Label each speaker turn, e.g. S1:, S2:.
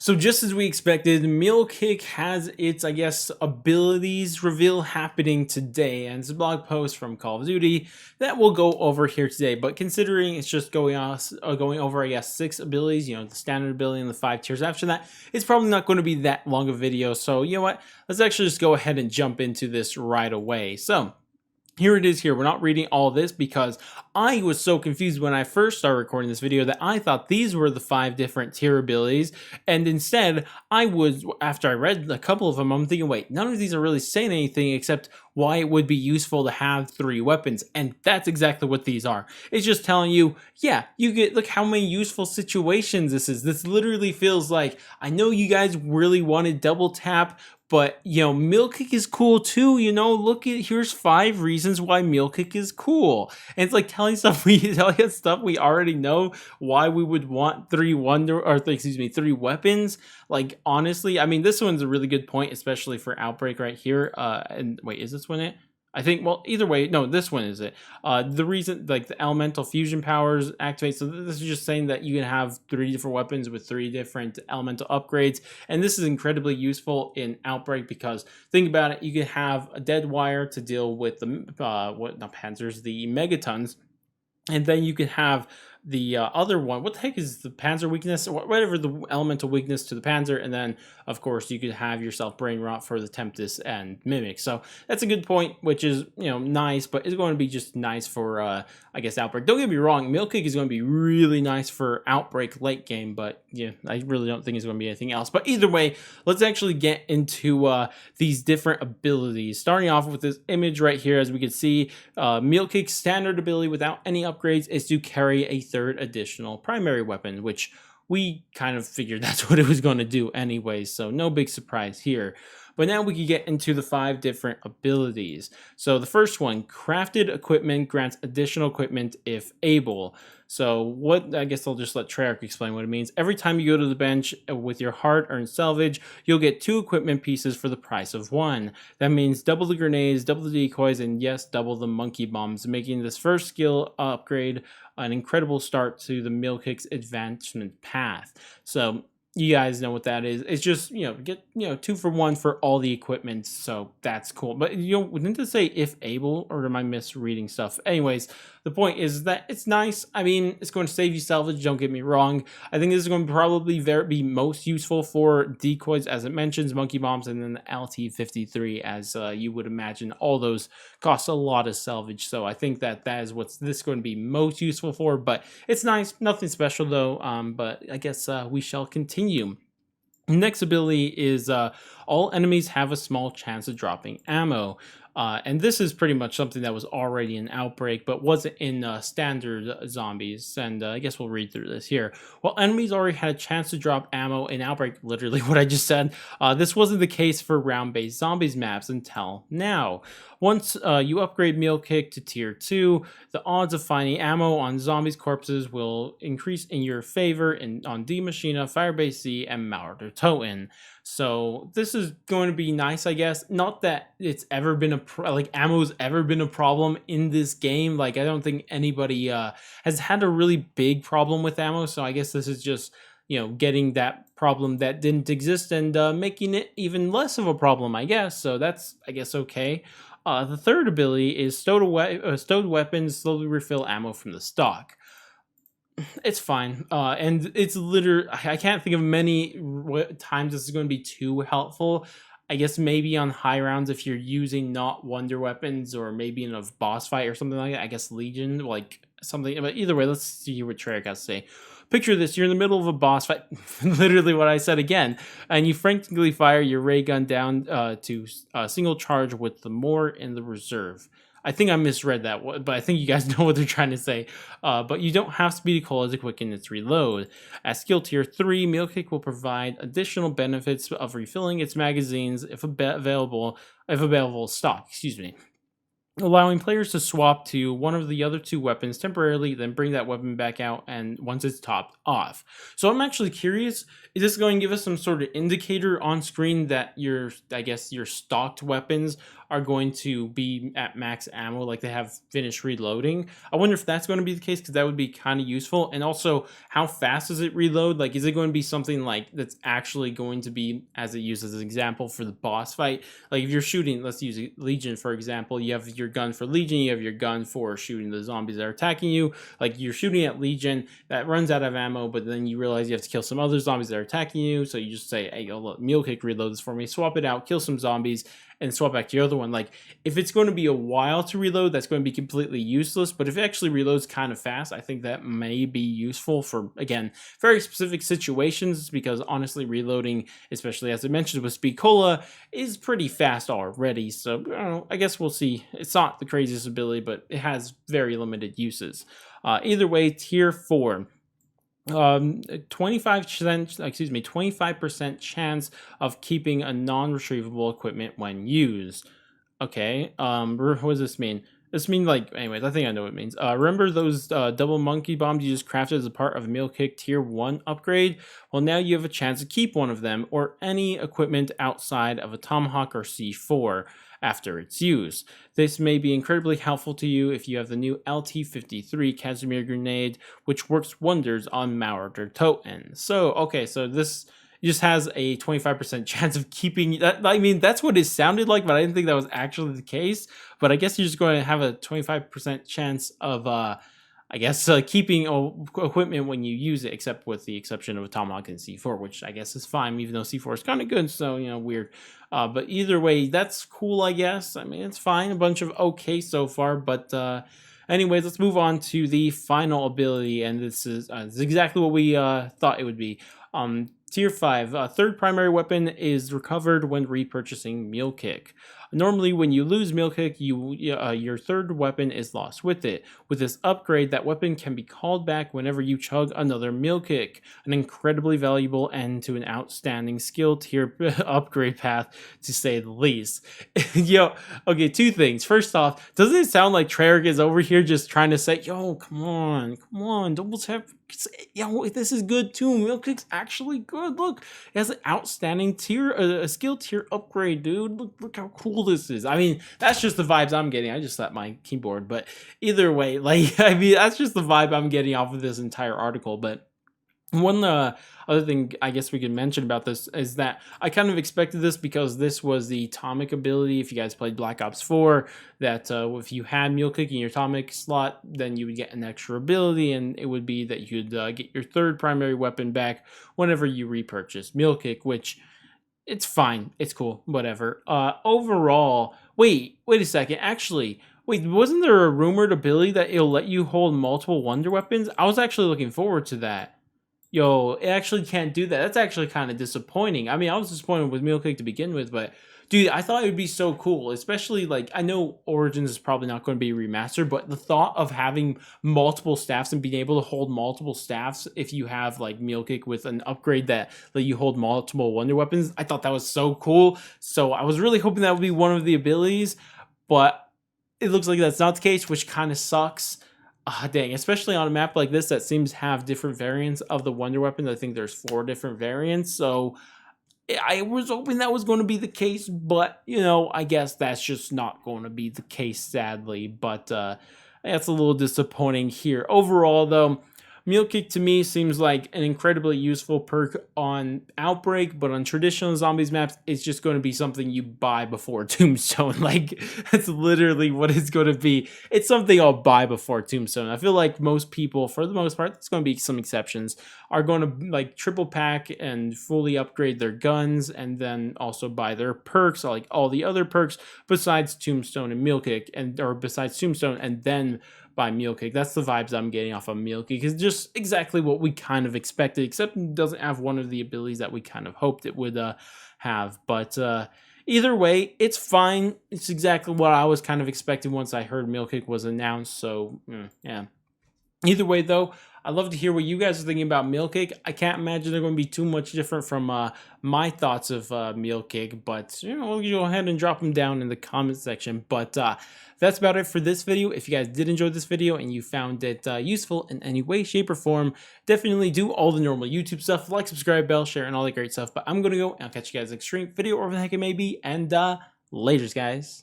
S1: So just as we expected, Mule Kick has its, I guess, abilities reveal happening today, and it's a blog post from Call of Duty that we'll go over here today. But considering it's just going over, I guess, 6 abilities, the standard ability and the 5 tiers after that, it's probably not going to be that long of a video. So you know what? Let's actually just go ahead and jump into this right away. So here it is here. We're not reading all this because I was so confused when I first started recording this video that I thought these were the 5 different tier abilities. And instead, after I read a couple of them, I'm thinking, wait, none of these are really saying anything except why it would be useful to have 3 weapons. And that's exactly what these are. It's just telling you, yeah, look how many useful situations this is. This literally feels like, I know you guys really wanted double tap, but, Mule Kick is cool too, here's 5 reasons why Mule Kick is cool. And it's like telling us stuff we already know why we would want 3 weapons. Like, honestly, I mean, this one's a really good point, especially for Outbreak right here. And wait, is this one it? I think, well, either way, no, this one is it. The reason, like, the elemental fusion powers activate, so this is just saying that you can have 3 different weapons with 3 different elemental upgrades, and this is incredibly useful in Outbreak because, think about it, you can have a dead wire to deal with the, not panzers, the megatons, and then you can have the other one. What the heck is the Panzer weakness? Or whatever the elemental weakness to the Panzer. And then, of course, you could have yourself Brain Rot for the Tempest and Mimic. So that's a good point, which is, nice, but it's going to be just nice for, I guess, Outbreak. Don't get me wrong, Mule Kick is going to be really nice for Outbreak late game, but yeah, I really don't think it's going to be anything else. But either way, let's actually get into these different abilities. Starting off with this image right here, as we can see, Mule Kick's standard ability without any upgrades is to carry a 3rd additional primary weapon, which we kind of figured that's what it was going to do anyways, so no big surprise here. But now we can get into the 5 different abilities. So the first one, crafted equipment grants additional equipment if able. So I guess I'll just let Treyarch explain what it means. Every time you go to the bench with your hard-earned salvage, you'll get 2 equipment pieces for the price of 1. That means double the grenades, double the decoys, and yes, double the monkey bombs, making this first skill upgrade an incredible start to the Mule Kick's advancement path. So you guys know what that is. It's just, get, 2 for 1 for all the equipment. So that's cool. But, didn't it say if able, or am I misreading stuff? Anyways, the point is that it's nice. I mean, it's going to save you salvage. Don't get me wrong. I think this is going to probably be most useful for decoys, as it mentions, monkey bombs, and then the LT-53, as you would imagine. All those cost a lot of salvage. So I think that is what's this going to be most useful for. But it's nice. Nothing special, though. But I guess we shall continue. Next ability is all enemies have a small chance of dropping ammo. And this is pretty much something that was already in Outbreak, but wasn't in standard zombies. And I guess we'll read through this here. Well, enemies already had a chance to drop ammo in Outbreak, literally what I just said. This wasn't the case for round-based zombies maps until now. Once you upgrade Mule Kick to tier 2, the odds of finding ammo on zombies' corpses will increase in your favor on D Machina, Firebase Z, and Mauer Der Toten. So this is going to be nice, I guess. Not that it's ever been ammo's ever been a problem in this game. Like, I don't think anybody has had a really big problem with ammo. So I guess this is just, getting that problem that didn't exist and making it even less of a problem, I guess. So that's, I guess, okay. The 3rd ability is stowed weapons slowly refill ammo from the stock. It's fine, and it's literally, I can't think of many times this is going to be too helpful. I guess maybe on high rounds if you're using not wonder weapons, or maybe in a boss fight or something like that. I guess Legion, like something. But either way, let's see what Treyarch has to say. Picture this, you're in the middle of a boss fight, literally what I said again, and you frantically fire your ray gun down to single charge with the more in the reserve. I think I misread that, but I think you guys know what they're trying to say. But you don't have speedy cola to quicken its reload. At skill tier 3, Mule Kick will provide additional benefits of refilling its magazines if available stock. Allowing players to swap to one of the other 2 weapons temporarily, then bring that weapon back out and once it's topped off. So I'm actually curious, is this going to give us some sort of indicator on screen that your stocked weapons are going to be at max ammo, like they have finished reloading. I wonder if that's going to be the case, because that would be kind of useful. And also, how fast does it reload? Like, is it going to be something like that's actually going to be, as it uses as an example for the boss fight? Like if you're shooting, let's use Legion for example, you have your gun for Legion, you have your gun for shooting the zombies that are attacking you. Like you're shooting at Legion, that runs out of ammo, but then you realize you have to kill some other zombies that are attacking you, so you just say, hey, yo, look, Mule Kick, reload this for me, swap it out, kill some zombies, and swap back to your other one. Like if it's going to be a while to reload, that's going to be completely useless. But if it actually reloads kind of fast, I think that may be useful for, again, very specific situations, because honestly reloading, especially as I mentioned with Speed Cola, is pretty fast already. So I don't know, I guess we'll see. It's not the craziest ability, but it has very limited uses. Either way, tier 4. 25% chance of keeping a non-retrievable equipment when used. Okay, what does this mean? This means, like, anyways, I think I know what it means. Remember those double monkey bombs you just crafted as a part of a Mule Kick tier 1 upgrade? Well, now you have a chance to keep one of them, or any equipment outside of a Tomahawk or C4 after its use. This may be incredibly helpful to you if you have the new LT-53 Casimir grenade, which works wonders on Mauer Der Toten. So, okay, so this just has a 25% chance of keeping that. I mean, that's what it sounded like, but I didn't think that was actually the case. But I guess you're just going to have a 25% chance of keeping equipment when you use it, except with the exception of a Tomahawk and C4, which I guess is fine, even though C4 is kind of good, so, you know, weird. But either way, that's cool, I guess. I mean, it's fine. A bunch of okay so far, but anyways, let's move on to the final ability, and this is exactly what we thought it would be. Tier 5, third primary weapon is recovered when repurchasing Mule Kick. Normally, when you lose Mule Kick, your third weapon is lost with it. With this upgrade, that weapon can be called back whenever you chug another Mule Kick. An incredibly valuable end to an outstanding skill tier upgrade path, to say the least. Yo, okay, two things. First off, doesn't it sound like Treyarch is over here just trying to say, yo, come on, double tap. Yo, this is good too. Mule Kick's actually good. Look, it has an outstanding tier, a skill tier upgrade, dude. Look how cool this is. I mean, that's just the vibes I'm getting. I just slapped my keyboard, but either way, like, I mean, that's just the vibe I'm getting off of this entire article. But one other thing I guess we could mention about this is that I kind of expected this, because this was the Atomic ability. If you guys played Black Ops 4, that if you had Mule Kick in your Atomic slot, then you would get an extra ability, and it would be that you'd get your third primary weapon back whenever you repurchase Mule Kick, which, it's fine. It's cool. Whatever. Overall, wait a second. Actually, wait, wasn't there a rumored ability that it'll let you hold multiple wonder weapons? I was actually looking forward to that. Yo, it actually can't do that. That's actually kind of disappointing. I mean, I was disappointed with Mule Kick to begin with, but dude, I thought it would be so cool. Especially, like, I know Origins is probably not going to be remastered, but the thought of having multiple staffs and being able to hold multiple staffs if you have, like, Mule Kick with an upgrade that let you hold multiple wonder weapons, I thought that was so cool. So I was really hoping that would be one of the abilities, but it looks like that's not the case, which kind of sucks. Dang, especially on a map like this that seems to have different variants of the wonder weapons. I think there's 4 different variants, so I was hoping that was going to be the case, but, you know, I guess that's just not going to be the case, sadly. But that's a little disappointing here. Overall, though, Mule Kick to me seems like an incredibly useful perk on Outbreak, but on traditional zombies maps, it's just going to be something you buy before Tombstone. Like, that's literally what it's going to be. It's something I'll buy before Tombstone. I feel like most people, for the most part, there's going to be some exceptions, are going to, like, triple pack and fully upgrade their guns, and then also buy their perks, like all the other perks besides Tombstone and Mule Kick, or besides Tombstone, and then by Mule Kick. That's the vibes I'm getting off of Mule Kick. It's just exactly what we kind of expected, except it doesn't have one of the abilities that we kind of hoped it would have. But either way, it's fine. It's exactly what I was kind of expecting once I heard Mule Kick was announced. So, yeah. Either way, though, I'd love to hear what you guys are thinking about Mule Kick. I can't imagine they're going to be too much different from my thoughts of Mule Kick, but, you know, we'll go ahead and drop them down in the comment section. But that's about it for this video. If you guys did enjoy this video and you found it useful in any way, shape, or form, definitely do all the normal YouTube stuff, like, subscribe, bell, share, and all that great stuff. But I'm going to go, and I'll catch you guys next stream, video, or whatever the heck it may be, and laters, guys.